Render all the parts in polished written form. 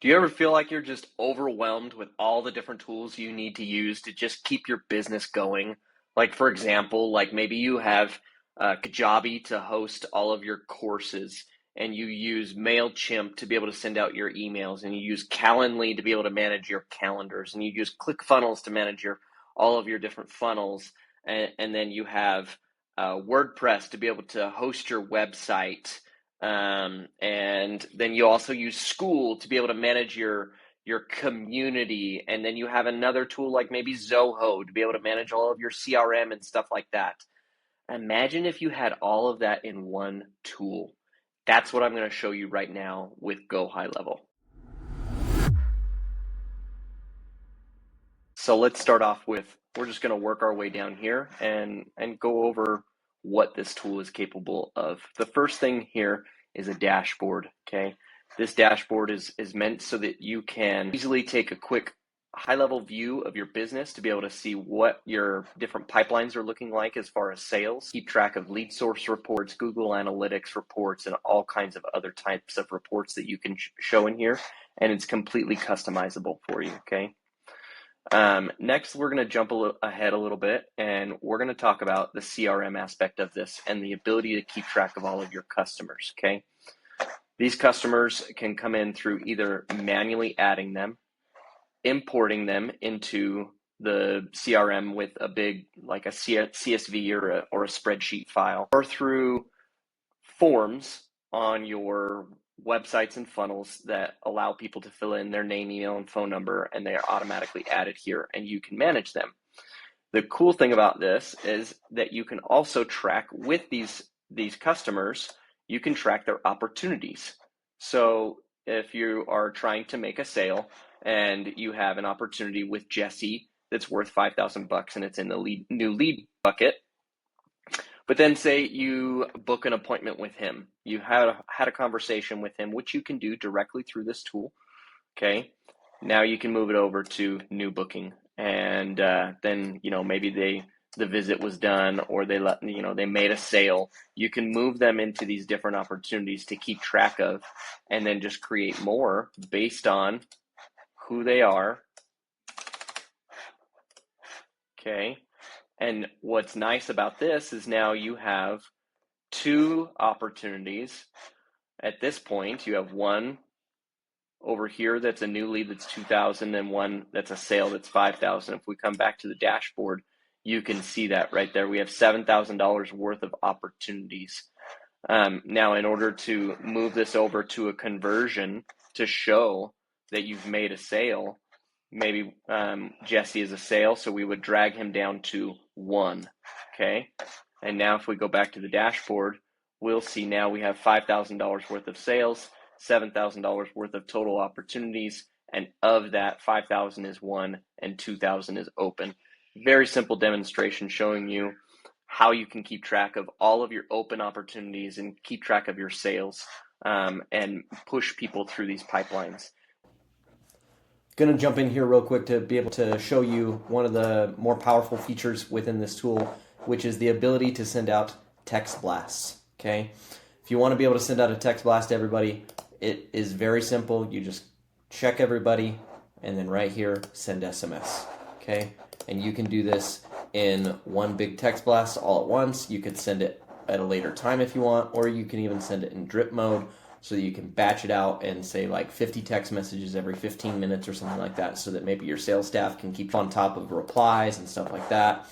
Do you ever feel like you're just overwhelmed with all the different tools you need to use to just keep your business going? Like, for example, like maybe you have Kajabi to host all of your courses, and you use MailChimp to be able to send out your emails, and you use Calendly to be able to manage your calendars, and you use ClickFunnels to manage all of your different funnels, and then you have WordPress to be able to host your website. And then you also use School to be able to manage your community, and then you have another tool like maybe Zoho to be able to manage all of your CRM and stuff like that. Imagine if you had all of that in one tool. That's what I'm going to show you right now with GoHigh Level. So let's start off with, we're just going to work our way down here and go over what this tool is capable of. The first thing here is a dashboard, okay? This dashboard is meant so that you can easily take a quick high-level view of your business to be able to see what your different pipelines are looking like as far as sales, keep track of lead source reports, Google Analytics reports, and all kinds of other types of reports that you can show in here, and it's completely customizable for you, okay? Next, we're going to jump ahead a little bit, and we're going to talk about the CRM aspect of this and the ability to keep track of all of your customers, okay? These customers can come in through either manually adding them, importing them into the CRM with a big, like a CSV or a spreadsheet file, or through forms on your websites and funnels that allow people to fill in their name, email, and phone number, and they are automatically added here, and you can manage them. The cool thing about this is that you can also track with these customers, you can track their opportunities. So if you are trying to make a sale and you have an opportunity with Jesse that's worth $5,000 and it's in the new lead bucket, but then say you book an appointment with him, you had a conversation with him, which you can do directly through this tool, okay? Now you can move it over to new booking, and then, you know, maybe the visit was done, or they made a sale. You can move them into these different opportunities to keep track of, and then just create more based on who they are, okay? And what's nice about this is now you have two opportunities. At this point, you have one over here that's a new lead that's 2,000 and one that's a sale that's 5,000. If we come back to the dashboard, you can see that right there. We have $7,000 worth of opportunities. Now, in order to move this over to a conversion to show that you've made a sale, maybe Jesse is a sale, so we would drag him down to 1, okay? And now if we go back to the dashboard, we'll see now we have $5,000 worth of sales, $7,000 worth of total opportunities, and of that, 5,000 is 1 and 2,000 is open. Very simple demonstration showing you how you can keep track of all of your open opportunities and keep track of your sales and push people through these pipelines. Going to jump in here real quick to be able to show you one of the more powerful features within this tool, which is the ability to send out text blasts, okay? If you want to be able to send out a text blast to everybody, it is very simple. You just check everybody, and then right here, send SMS, okay? And you can do this in one big text blast all at once. You could send it at a later time if you want, or you can even send it in drip mode, so that you can batch it out and say like 50 text messages every 15 minutes or something like that, so that maybe your sales staff can keep on top of replies and stuff like that.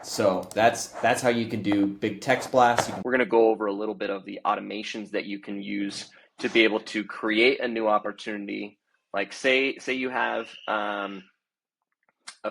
So that's how you can do big text blasts. We're going to go over a little bit of the automations that you can use to be able to create a new opportunity. Like say you have a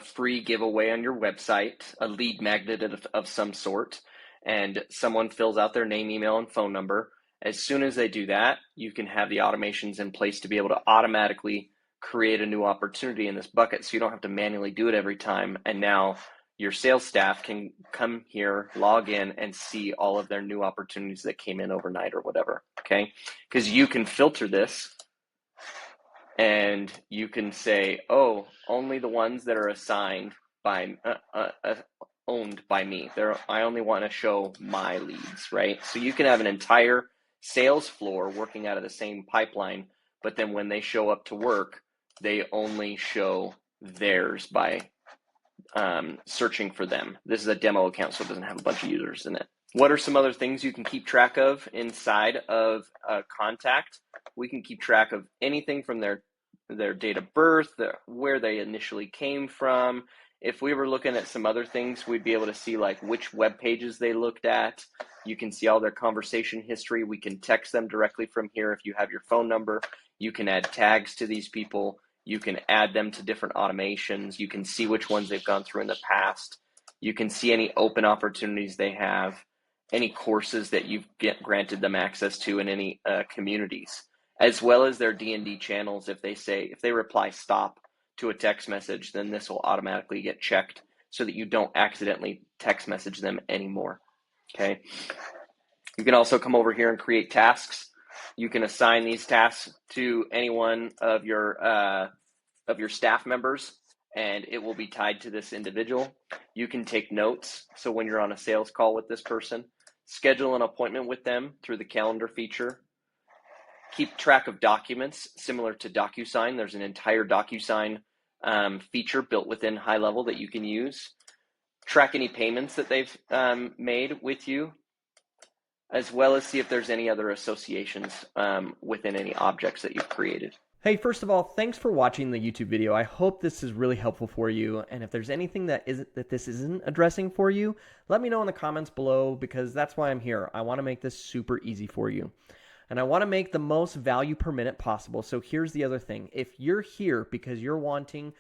free giveaway on your website, a lead magnet of some sort, and someone fills out their name, email, and phone number. As soon as they do that, you can have the automations in place to be able to automatically create a new opportunity in this bucket, so you don't have to manually do it every time. And now your sales staff can come here, log in, and see all of their new opportunities that came in overnight or whatever, okay? Because you can filter this, and you can say, oh, only the ones that are assigned by owned by me. I only want to show my leads, right? So you can have an entire sales floor working out of the same pipeline, but then when they show up to work, they only show theirs by searching for them. This is a demo account, so it doesn't have a bunch of users in it. What are some other things you can keep track of inside of a contact? We can keep track of anything from their date of birth, where they initially came from. If we were looking at some other things, we'd be able to see like which web pages they looked at. You can see all their conversation history. We can text them directly from here if you have your phone number. You can add tags to these people. You can add them to different automations. You can see which ones they've gone through in the past. You can see any open opportunities they have, any courses that you've granted them access to in any communities, as well as their D&D channels. If they reply stop to a text message, then this will automatically get checked so that you don't accidentally text message them anymore. Okay. You can also come over here and create tasks. You can assign these tasks to any one of your staff members, and it will be tied to this individual. You can take notes. So when you're on a sales call with this person, schedule an appointment with them through the calendar feature. Keep track of documents similar to DocuSign. There's an entire DocuSign feature built within High Level that you can use. Track any payments that they've made with you, as well as see if there's any other associations within any objects that you've created. Hey, first of all, thanks for watching the YouTube video. I hope this is really helpful for you. And if there's anything that this isn't addressing for you, let me know in the comments below, because that's why I'm here. I want to make this super easy for you. And I want to make the most value per minute possible. So here's the other thing. If you're here because you're wanting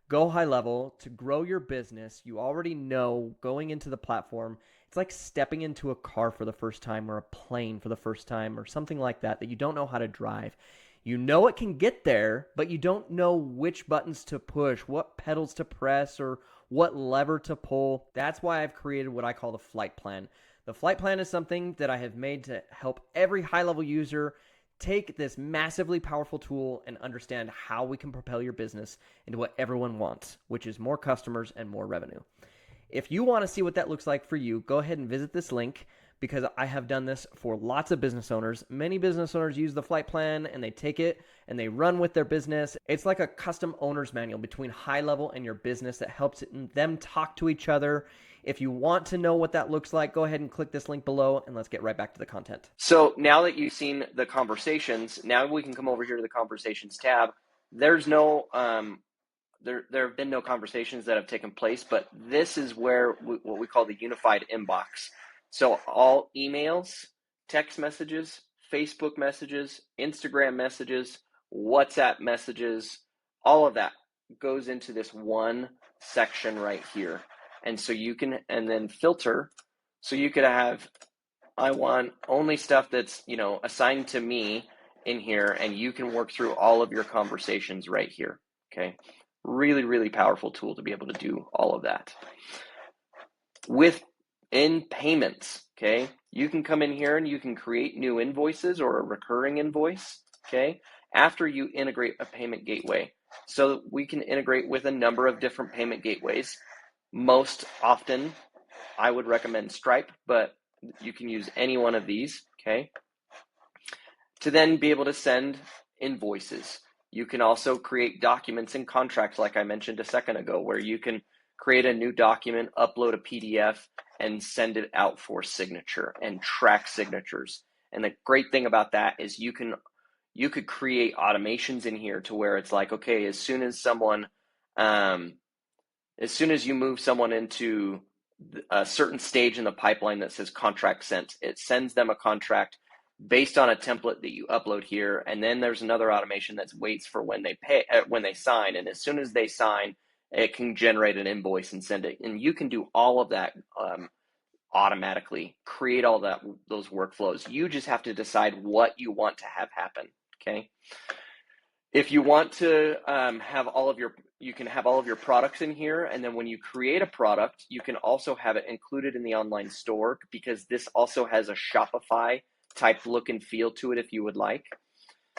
Go High Level to grow your business, you already know going into the platform, it's like stepping into a car for the first time, or a plane for the first time, or something like that you don't know how to drive. You know it can get there, but you don't know which buttons to push, what pedals to press, or what lever to pull. That's why I've created what I call the flight plan. The flight plan is something that I have made to help every high-level user take this massively powerful tool and understand how we can propel your business into what everyone wants, which is more customers and more revenue. If you want to see what that looks like for you, go ahead and visit this link, because I have done this for lots of business owners. Many business owners use the flight plan and they take it and they run with their business. It's like a custom owner's manual between High Level and your business that helps them talk to each other. If you want to know what that looks like, go ahead and click this link below, and let's get right back to the content. So now that you've seen the conversations, now we can come over here to the conversations tab. There's no there have been no conversations that have taken place, but this is where what we call the unified inbox. So all emails, text messages, Facebook messages, Instagram messages, WhatsApp messages, all of that goes into this one section right here. And so you can, and then filter. So you could have, I want only stuff that's, assigned to me in here, and you can work through all of your conversations right here. Okay. Really, really powerful tool to be able to do all of that. Within payments, okay, you can come in here and you can create new invoices or a recurring invoice, okay, after you integrate a payment gateway. So we can integrate with a number of different payment gateways. Most often, I would recommend Stripe, but you can use any one of these, okay, to then be able to send invoices. You can also create documents and contracts, like I mentioned a second ago, where you can create a new document, upload a PDF, and send it out for signature and track signatures. And the great thing about that is you could create automations in here to where it's like, okay, as soon as you move someone into a certain stage in the pipeline that says contract sent, it sends them a contract based on a template that you upload here, and then there's another automation that waits for when they sign, and as soon as they sign, it can generate an invoice and send it. And you can do all of that automatically, create all those workflows. You just have to decide what you want to have happen. Okay. If you want to you can have all of your products in here, and then when you create a product, you can also have it included in the online store, because this also has a Shopify type look and feel to it if you would like.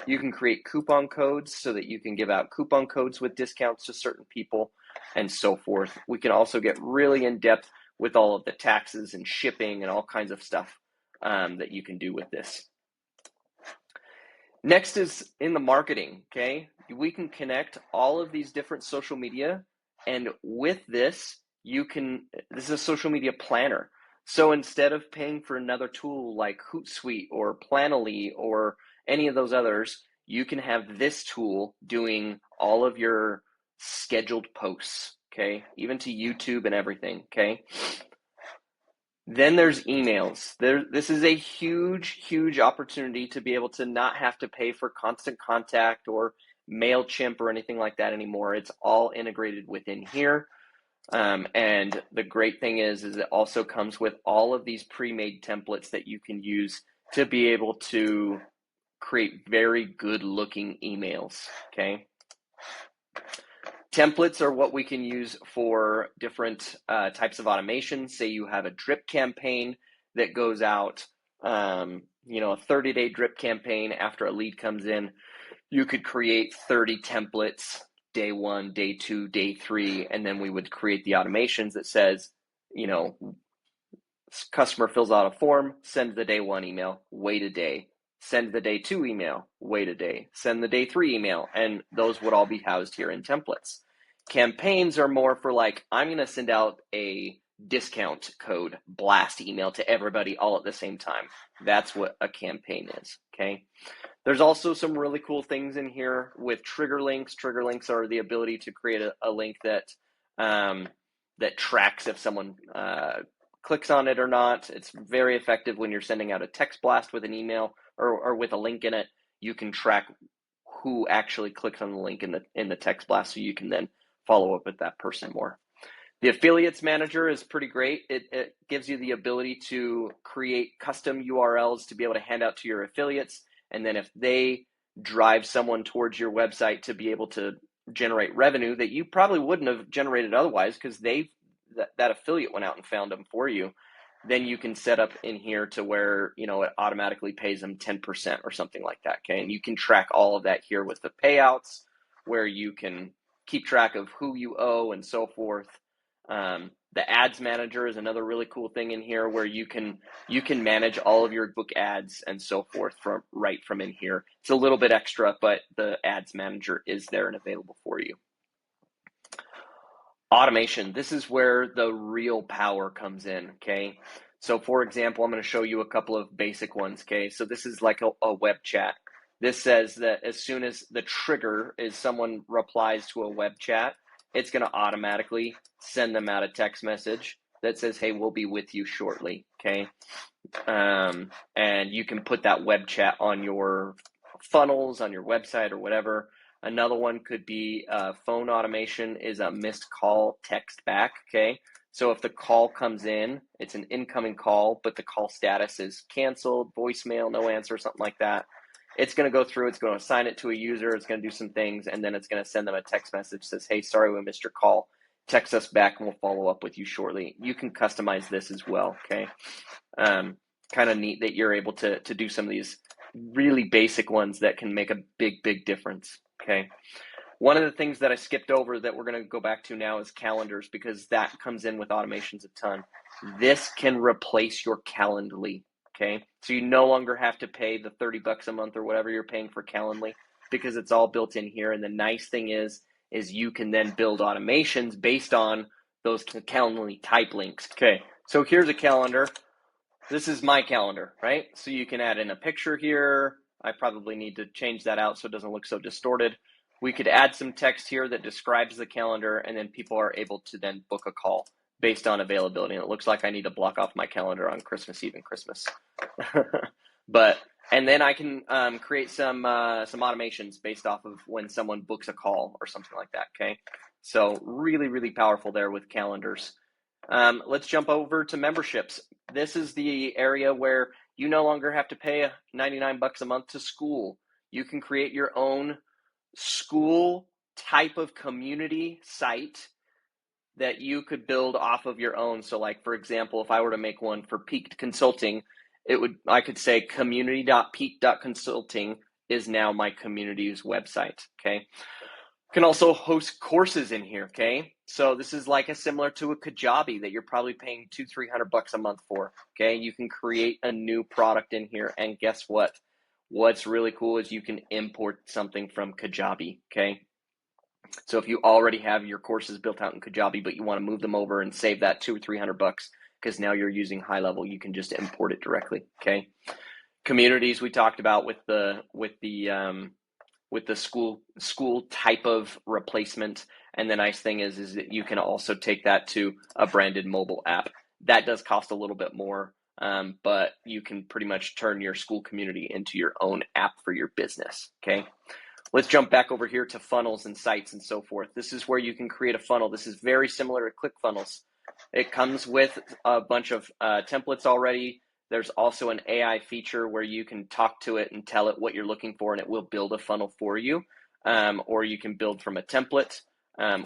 You can create coupon codes so that you can give out coupon codes with discounts to certain people and so forth. We can also get really in depth with all of the taxes and shipping and all kinds of stuff that you can do with this. Next is in the marketing, okay? We can connect all of these different social media, and with this, this is a social media planner. So instead of paying for another tool like Hootsuite or Planoly or any of those others, you can have this tool doing all of your scheduled posts, okay? Even to YouTube and everything, okay? Then there's emails. This is a huge opportunity to be able to not have to pay for Constant Contact or MailChimp or anything like that anymore. It's all integrated within here. And the great thing is it also comes with all of these pre-made templates that you can use to be able to create very good looking emails, okay? Templates are what we can use for different types of automation. Say you have a drip campaign that goes out, a 30-day drip campaign after a lead comes in. You could create 30 templates, day 1, day 2, day 3, and then we would create the automations that says, customer fills out a form, send the day 1 email, wait a day. Send the day 2 email, wait a day. Send the day 3 email, and those would all be housed here in templates. Campaigns are more for like, I'm going to send out a discount code blast email to everybody all at the same time. That's what a campaign is, okay? There's also some really cool things in here with trigger links. Trigger links are the ability to create a link that tracks if someone clicks on it or not. It's very effective when you're sending out a text blast with an email or with a link in it. You can track who actually clicks on the link in the text blast, so you can then follow up with that person more. The affiliates manager is pretty great. It gives you the ability to create custom URLs to be able to hand out to your affiliates, and then if they drive someone towards your website to be able to generate revenue that you probably wouldn't have generated otherwise because that affiliate went out and found them for you, then you can set up in here to where it automatically pays them 10% or something like that, okay? And you can track all of that here with the payouts, where you can keep track of who you owe and so forth. The ads manager is another really cool thing in here where you can manage all of your book ads and so forth right from in here. It's a little bit extra, but the ads manager is there and available for you. Automation. This is where the real power comes in, okay? So for example, I'm going to show you a couple of basic ones, okay? So this is like a web chat. This says that as soon as the trigger is someone replies to a web chat, it's going to automatically send them out a text message that says, hey, we'll be with you shortly, okay? And you can put that web chat on your funnels, on your website or whatever. Another one could be phone automation is a missed call text back, okay? So if the call comes in, it's an incoming call, but the call status is canceled, voicemail, no answer, something like that. It's going to go through, it's going to assign it to a user, it's going to do some things, and then it's going to send them a text message that says, hey, sorry we missed your call. Text us back and we'll follow up with you shortly. You can customize this as well, okay? Kind of neat that you're able to do some of these really basic ones that can make a big difference, okay? One of the things that I skipped over that we're going to go back to now is calendars, because that comes in with automations a ton. This can replace your Calendly, okay? So you no longer have to pay the $30 a month or whatever you're paying for Calendly, because it's all built in here. And the nice thing is you can then build automations based on those Calendly type links. Okay, so here's a calendar. This is my calendar, right? So you can add in a picture here. I probably need to change that out so it doesn't look so distorted. We could add some text here that describes the calendar, and then people are able to then book a call based on availability. And it looks like I need to block off my calendar on Christmas Eve and Christmas. And then I can create some automations based off of when someone books a call or something like that, okay? So really powerful there with calendars. Let's jump over to memberships. This is the area where you no longer have to pay $99 a month to school. You can create your own school type of community site that you could build off of your own. So like, for example, if I were to make one for Piqued Consulting, I could say community.piqued.consulting is now my community's website, okay? You can also host courses in here, okay? So this is like similar to a Kajabi that you're probably paying $200-300 a month for, okay? You can create a new product in here, and guess what? What's really cool is you can import something from Kajabi, okay? So if you already have your courses built out in Kajabi, but you want to move them over and save that $200 or $300 because now you're using high level, you can just import it directly, okay? Communities we talked about with the school type of replacement, and the nice thing is that you can also take that to a branded mobile app. That does cost a little bit more, but you can pretty much turn your school community into your own app for your business, okay? Let's jump back over here to funnels and sites and so forth. This is where you can create a funnel. This is very similar to ClickFunnels. It comes with a bunch of templates already. There's also an AI feature where you can talk to it and tell it what you're looking for, and it will build a funnel for you. Or you can build from a template.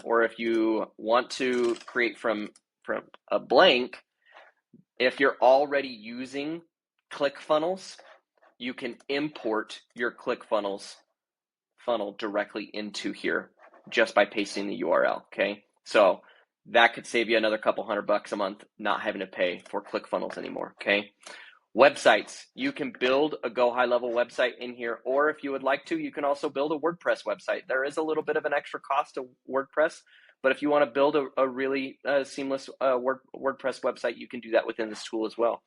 Or if you want to create from a blank, if you're already using ClickFunnels, you can import your ClickFunnels funnel directly into here just by pasting the URL, okay? So that could save you another couple $100 a month not having to pay for ClickFunnels anymore, okay? Websites, you can build a GoHigh level website in here, or if you would like to, you can also build a WordPress website. There is a little bit of an extra cost to WordPress, but if you want to build a really seamless WordPress website, you can do that within this tool as well.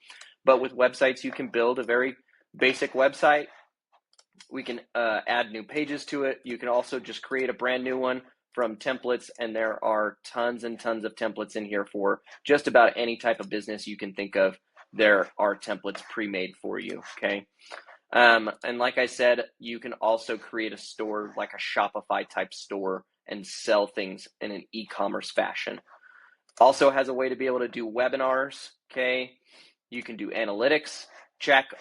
But with websites, you can build a very basic website. We can add new pages to it. You can also just create a brand new one from templates, and there are tons and tons of templates in here for just about any type of business you can think of. There are templates pre-made for you, okay? And like I said, you can also create a store, like a Shopify type store, and sell things in an e-commerce fashion. Also has a way to be able to do webinars, okay? You can do analytics, check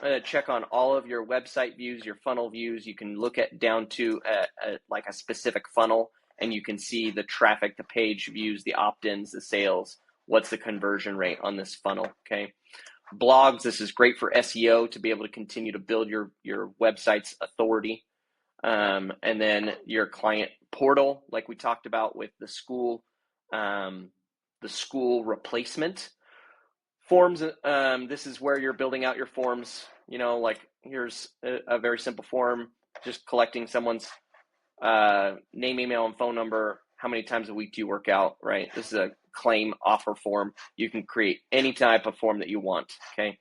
on all of your website views, your funnel views. You can look at down to like a specific funnel, and you can see the traffic, the page views, the opt-ins, the sales. What's the conversion rate on this funnel, okay? Blogs, this is great for SEO to be able to continue to build your website's authority. And then your client portal, like we talked about with the school replacement. Forms, this is where you're building out your forms. You know, like here's a very simple form, just collecting someone's name, email, and phone number. How many times a week do you work out, right? This is a claim offer form. You can create any type of form that you want, okay?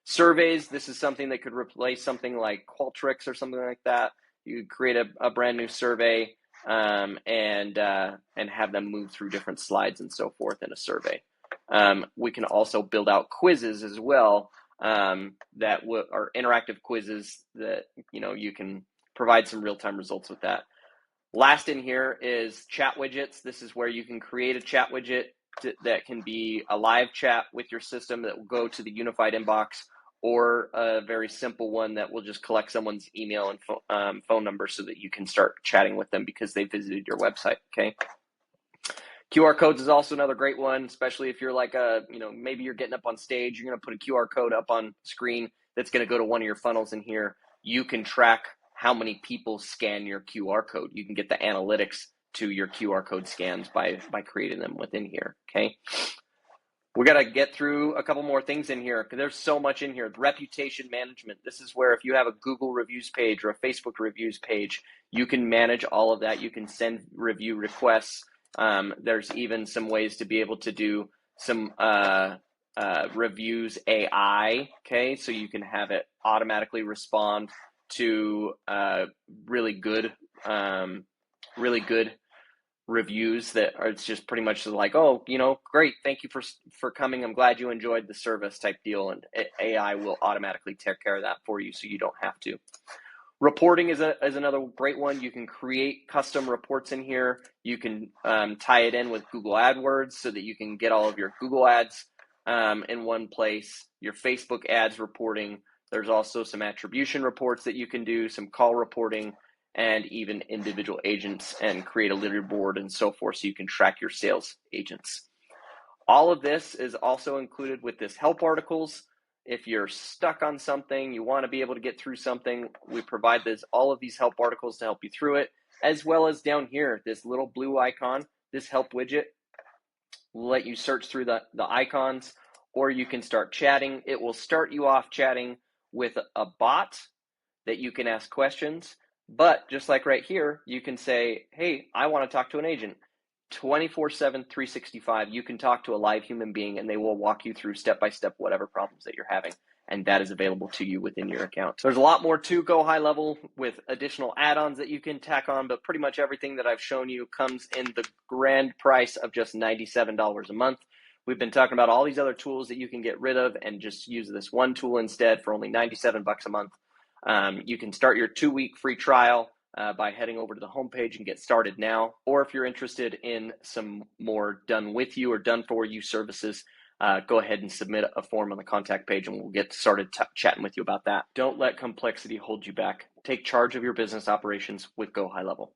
Surveys, this is something that could replace something like Qualtrics or something like that. You could create a brand new survey and have them move through different slides and so forth in a survey. We can also build out quizzes as well that are interactive quizzes that you can provide some real-time results with that. Last in here is chat widgets. This is where you can create a chat widget that can be a live chat with your system that will go to the unified inbox, or a very simple one that will just collect someone's email and phone number so that you can start chatting with them because they visited your website, okay? QR codes is also another great one, especially if you're like maybe you're getting up on stage, you're going to put a QR code up on screen that's going to go to one of your funnels in here. You can track how many people scan your QR code. You can get the analytics to your QR code scans by creating them within here, okay? We got to get through a couple more things in here because there's so much in here. Reputation management. This is where if you have a Google reviews page or a Facebook reviews page, you can manage all of that. You can send review requests. There's even some ways to be able to do some reviews AI, okay? So you can have it automatically respond to really good reviews that are, it's just pretty much like, oh, great, thank you for coming, I'm glad you enjoyed the service type deal, and AI will automatically take care of that for you so you don't have to. Reporting is another great one. You can create custom reports in here. You can tie it in with Google AdWords so that you can get all of your Google ads in one place, your Facebook ads reporting. There's also some attribution reports that you can do, some call reporting, and even individual agents, and create a leaderboard and so forth so you can track your sales agents. All of this is also included with this help articles. If you're stuck on something, you want to be able to get through something, we provide all of these help articles to help you through it, as well as down here, this little blue icon, this help widget will let you search through the icons, or you can start chatting. It will start you off chatting with a bot that you can ask questions. But just like right here, you can say, hey, I want to talk to an agent. 24/7, 365, you can talk to a live human being and they will walk you through step by step whatever problems that you're having. And that is available to you within your account. There's a lot more to GoHigh Level with additional add-ons that you can tack on, but pretty much everything that I've shown you comes in the grand price of just $97 a month. We've been talking about all these other tools that you can get rid of and just use this one tool instead for only $97 a month. You can start your 2-week free trial by heading over to the homepage and get started now. Or if you're interested in some more done with you or done for you services, go ahead and submit a form on the contact page and we'll get started chatting with you about that. Don't let complexity hold you back. Take charge of your business operations with GoHigh Level.